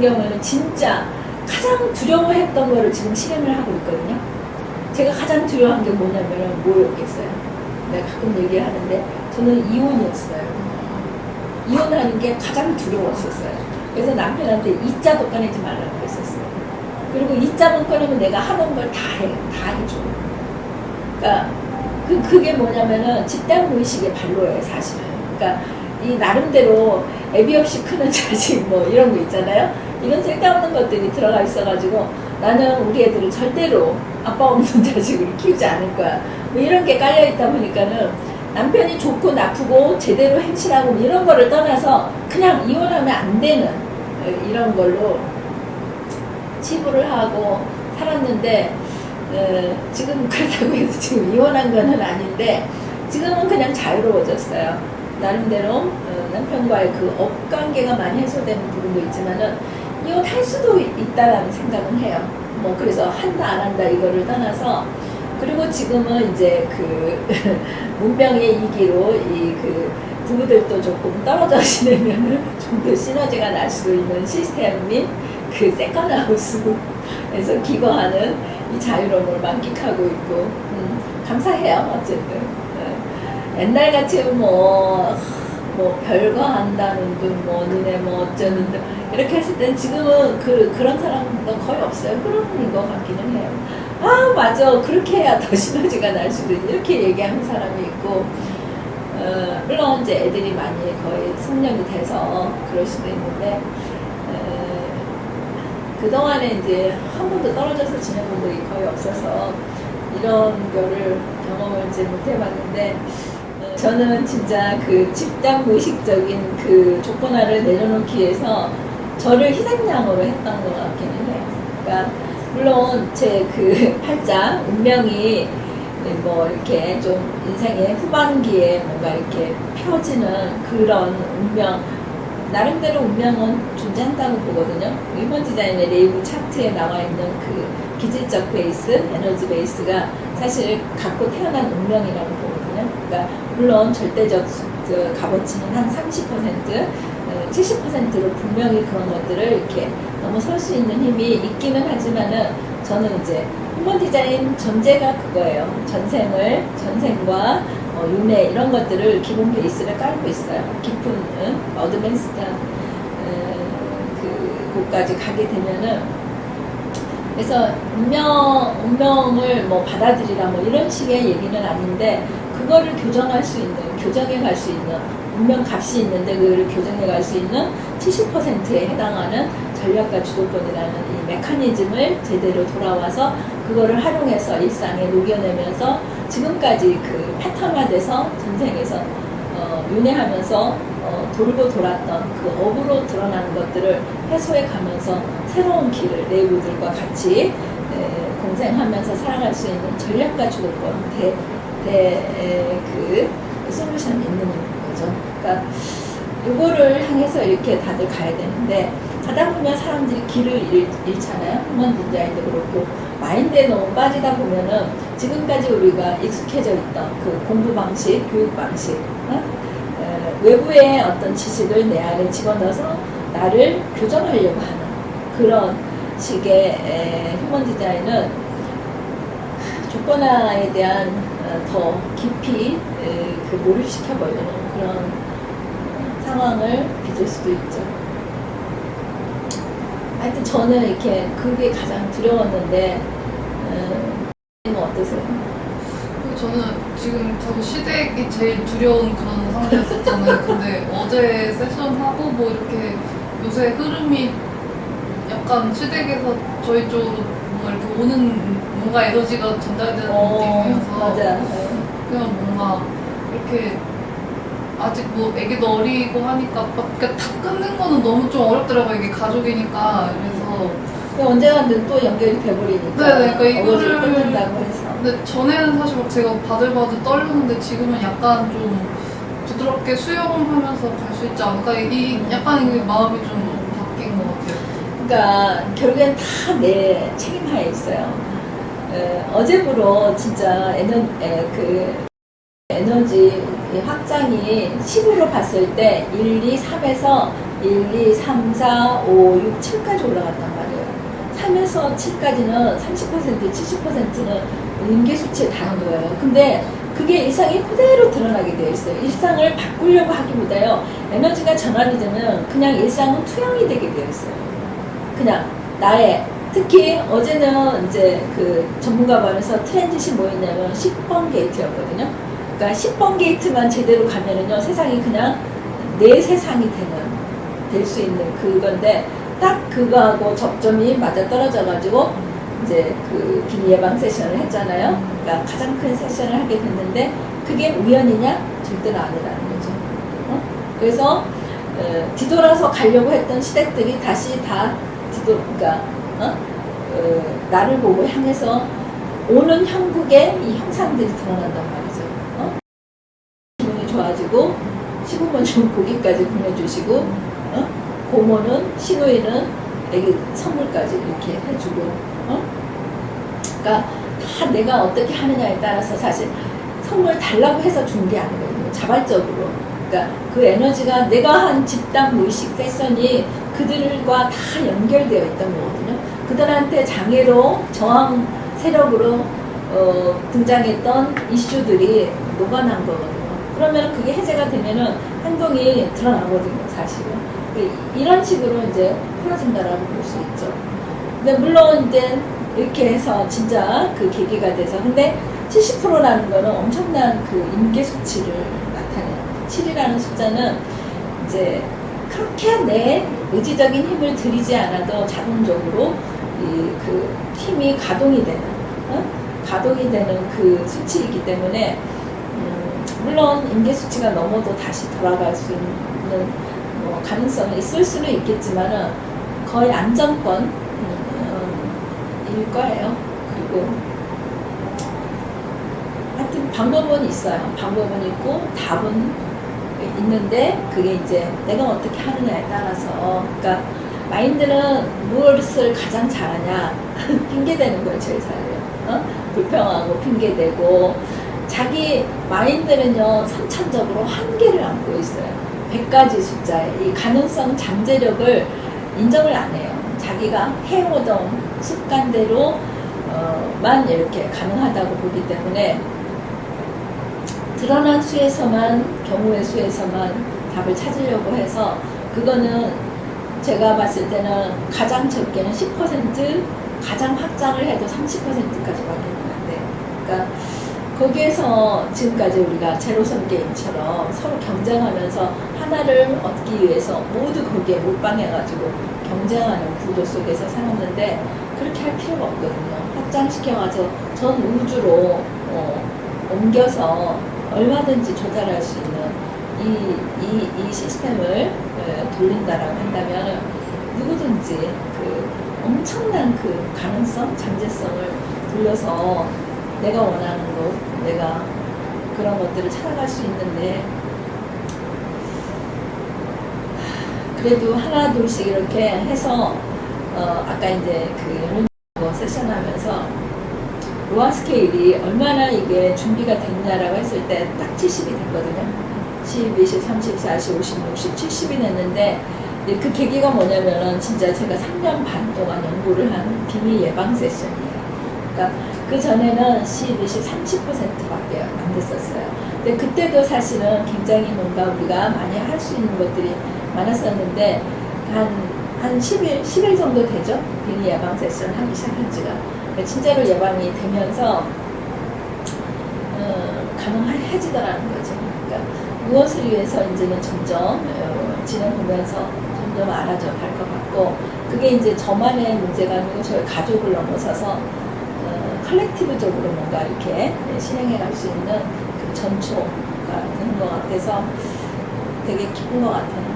경우에는 진짜 가장 두려워했던 거를 지금 실행을 하고 있거든요. 제가 가장 두려워한 게 뭐냐면 뭐였겠어요? 내가 가끔 얘기하는데 저는 이혼이었어요. 이혼하는 게 가장 두려웠었어요. 그래서 남편한테 이자도 꺼내지 말라고 했었어요. 그리고 이자만 꺼내면 내가 하는 걸 다 해줘. 그러니까 그게 뭐냐면은 집단 무의식의 발로예요, 사실은. 그러니까 이 나름대로 애비 없이 크는 자식 뭐 이런 거 있잖아요. 이런 쓸데없는 것들이 들어가 있어가지고 나는 우리 애들을 절대로 아빠 없는 자식으로 키우지 않을 거야. 뭐 이런 게 깔려 있다 보니까는 남편이 좋고 나쁘고 제대로 행실하고 이런 거를 떠나서 그냥 이혼하면 안 되는 이런 걸로 치부를 하고 살았는데 지금 그렇다고 해서 지금 이혼한 거는 아닌데 지금은 그냥 자유로워졌어요. 나름대로 남편과의 그 업관계가 많이 해소되는 부분도 있지만은 이혼할 수도 있다라는 생각은 해요. 뭐 그래서 한다 안 한다 이거를 떠나서 그리고 지금은 이제 그 문명의 이기로 이 그 부부들도 조금 떨어져 지내면은 좀 더 시너지가 날 수도 있는 시스템 및 그 세컨하우스에서 기거하는 이 자유로움을 만끽하고 있고 감사해요. 어쨌든 옛날 같이 뭐 별거 한다는 둥 뭐 니네 뭐 어쩌는 둥 이렇게 했을 땐 지금은 그런 사람도 거의 없어요. 그런 것 같기는 해요. 아 맞아 그렇게 해야 더 시너지가 날 수도 있고 이렇게 얘기하는 사람이 있고 물론 이제 애들이 많이 거의 성년이 돼서 그럴 수도 있는데 그동안에 이제 한 번도 떨어져서 지낸 분들이 거의 없어서 이런 거를 경험을 이제 못 해봤는데 저는 진짜 그 집단 무의식적인 그 조건화를 내려놓기 위해서 저를 희생양으로 했던 것 같기는 해요. 그러니까 물론 제 그 팔자 운명이 뭐 이렇게 좀 인생의 후반기에 뭔가 이렇게 펴지는 그런 운명 나름대로 운명은 존재한다고 보거든요. 휴먼 디자인의 네이버 차트에 나와 있는 그 기질적 베이스, 에너지 베이스가 사실 갖고 태어난 운명이라고 보거든요. 그러니까 물론 절대적 값어치는 한 30%, 70%로 분명히 그런 것들을 이렇게 넘어설 수 있는 힘이 있기는 하지만은 저는 이제 휴먼 디자인 전제가 그거예요. 전생과 윤회 이런 것들을 기본 베이스를 깔고 있어요. 깊은 어드밴스한 그곳까지 가게 되면은 그래서 운명을 뭐 받아들이라 뭐 이런 식의 얘기는 아닌데 그거를 교정할 수 있는 교정해 갈 수 있는 운명 값이 있는데 그거를 교정해 갈 수 있는 70%에 해당하는 전략과 주도권이라는 이 메커니즘을 제대로 돌아와서 그거를 활용해서 일상에 녹여내면서 지금까지 그 패턴화돼서 전생에서 윤회하면서 돌고 돌았던 그 업으로 드러나는 것들을 해소해 가면서 새로운 길을 내부들과 같이 공생하면서 살아갈 수 있는 전략과 주도권 그 솔루션이 있는 거죠. 그러니까 요거를 향해서 이렇게 다들 가야 되는데 가다 보면 사람들이 길을 잃잖아요. 휴먼 디자인도 그렇고 마인드에 너무 빠지다 보면은 지금까지 우리가 익숙해져 있던 그 공부 방식, 교육 방식, 외부의 어떤 지식을 내 안에 집어넣어서 나를 교정하려고 하는 그런 식의 휴먼 디자인은 조건화에 대한 더 깊이 그 몰입시켜버리는 그런 상황을 빚을 수도 있죠. 하여튼 저는 이렇게 그게 가장 두려웠는데 어떠세요? 저는 지금 저도 시댁이 제일 두려운 그런 상태였었잖아요. 근데 어제 세션하고 뭐 이렇게 요새 흐름이 약간 시댁에서 저희 쪽으로 뭔가 이렇게 오는 뭔가 에너지가 전달되는 느낌이어서 맞아. 그냥 뭔가 이렇게 아직 뭐 애기도 어리고 하니까 그러니까 다 끊는 거는 너무 좀 어렵더라고요. 이게 가족이니까. 그래서 언젠가는 또 연결이 돼버리니까. 네, 그러니까 이거를 끊는다고 해서. 근데 전에는 사실 막 제가 바들바들 떨렸는데 지금은 약간 좀 부드럽게 수용하면서 갈 수 있지 않을까. 약간 이게 마음이 좀 바뀐 것 같아요. 그러니까 결국엔 다 내 책임하에 있어요. 어제부로 진짜 에너지 확장이 10으로 봤을 때 1, 2, 3에서 1, 2, 3, 4, 5, 6, 7까지 올라갔단 말이에요. 3에서 7까지는 30%, 70%는 임계 수치에 닿은 거예요. 근데 그게 일상이 그대로 드러나게 되어 있어요. 일상을 바꾸려고 하기보다요, 에너지가 전환이 되면 그냥 일상은 투영이 되게 되어 있어요. 그냥 나의, 특히 어제는 이제 그 전문가 반에서 트랜짓이 뭐였냐면 10번 게이트였거든요. 그러니까 10번 게이트만 제대로 가면은요, 세상이 그냥 내 세상이 될 수 있는 그건데, 딱 그거하고 접점이 맞아 떨어져가지고 이제 그 빈 예방 세션을 했잖아요. 그러니까 가장 큰 세션을 하게 됐는데, 그게 우연이냐? 절대로 아니라는 거죠. 그래서 뒤돌아서 가려고 했던 시댁들이 다시 다 그러니까 나를 보고 향해서 오는 형국에 이 형상들이 드러난단 말이죠. 기분이 좋아지고 시부모님 고기까지 보내주시고, 고모는 시누이는 애기 선물까지 이렇게 해주고, 그러니까 다 내가 어떻게 하느냐에 따라서 사실 선물 달라고 해서 준 게 아니거든요. 자발적으로. 그러니까 그 에너지가 내가 한 집단 무의식 세션이 그들과 다 연결되어 있던 거거든요. 그들한테 장애로 저항 세력으로 등장했던 이슈들이 녹아난 거거든요. 그러면 그게 해제가 되면은 행동이 드러나거든요, 사실은. 이런 식으로 이제 풀어진다라고 볼 수 있죠. 근데 물론 이제 이렇게 해서 진짜 그 계기가 돼서, 근데 70%라는 거는 엄청난 그 임계 수치를 나타내요. 7이라는 숫자는 이제 그렇게 내 의지적인 힘을 들이지 않아도 자동적으로 그 힘이 가동이 되는 그 수치이기 때문에, 물론 임계 수치가 넘어도 다시 돌아갈 수 있는 가능성이 있을 수는 있겠지만은 거의 안정권 일 거예요. 그리고 하여튼 방법은 있어요. 방법은 있고 답은 있는데, 그게 이제 내가 어떻게 하느냐에 따라서, 그러니까 마인드는 무엇을 가장 잘하냐? 핑계대는 걸 제일 잘해요. 불평하고 핑계대고, 자기 마인드는요, 선천적으로 한계를 안고 있어요. 100가지 숫자에 이 가능성 잠재력을 인정을 안 해요. 자기가 해오던 습관대로 만 이렇게 가능하다고 보기 때문에, 드러난 수에서만, 경우의 수에서만 답을 찾으려고 해서, 그거는 제가 봤을 때는 가장 적게는 10%, 가장 확장을 해도 30%까지밖에 안 돼요. 그러니까 거기에서 지금까지 우리가 제로섬 게임처럼 서로 경쟁하면서 하나를 얻기 위해서 모두 거기에 몰빵해가지고 경쟁하는 구도 속에서 살았는데, 그렇게 할 필요가 없거든요. 확장시켜가지고 전 우주로 옮겨서 얼마든지 조달할 수 있는 이 시스템을 돌린다라고 한다면, 누구든지 그 엄청난 그 가능성, 잠재성을 돌려서 내가 원하는 것, 내가 그런 것들을 찾아갈 수 있는데, 그래도 하나 둘씩 이렇게 해서 아까 이제 그 연륜 세션하면서 로아 스케일이 얼마나 이게 준비가 됐냐라고 했을 때 딱 70이 됐거든요. 10, 20, 30, 40, 50, 60, 70이 됐는데, 그 계기가 뭐냐면은 진짜 제가 3년 반 동안 연구를 한 비밀 예방 세션이에요. 그러니까 그 전에는 10, 20, 30%밖에 안 됐었어요. 근데 그때도 사실은 굉장히 뭔가 우리가 많이 할 수 있는 것들이 많았었는데, 한 10일 정도 되죠? 비밀 예방 세션 하기 시작한 지가. 진짜로 예방이 되면서 가능해지더라는 거죠. 그러니까 무엇을 위해서 이제는 점점 지내보면서 점점 알아져 갈 것 같고, 그게 이제 저만의 문제가 아니고 저희 가족을 넘어서서 컬렉티브적으로 뭔가 이렇게 실행해 갈 수 있는 그 전초가 되는 것 같아서 되게 기쁜 것 같아요.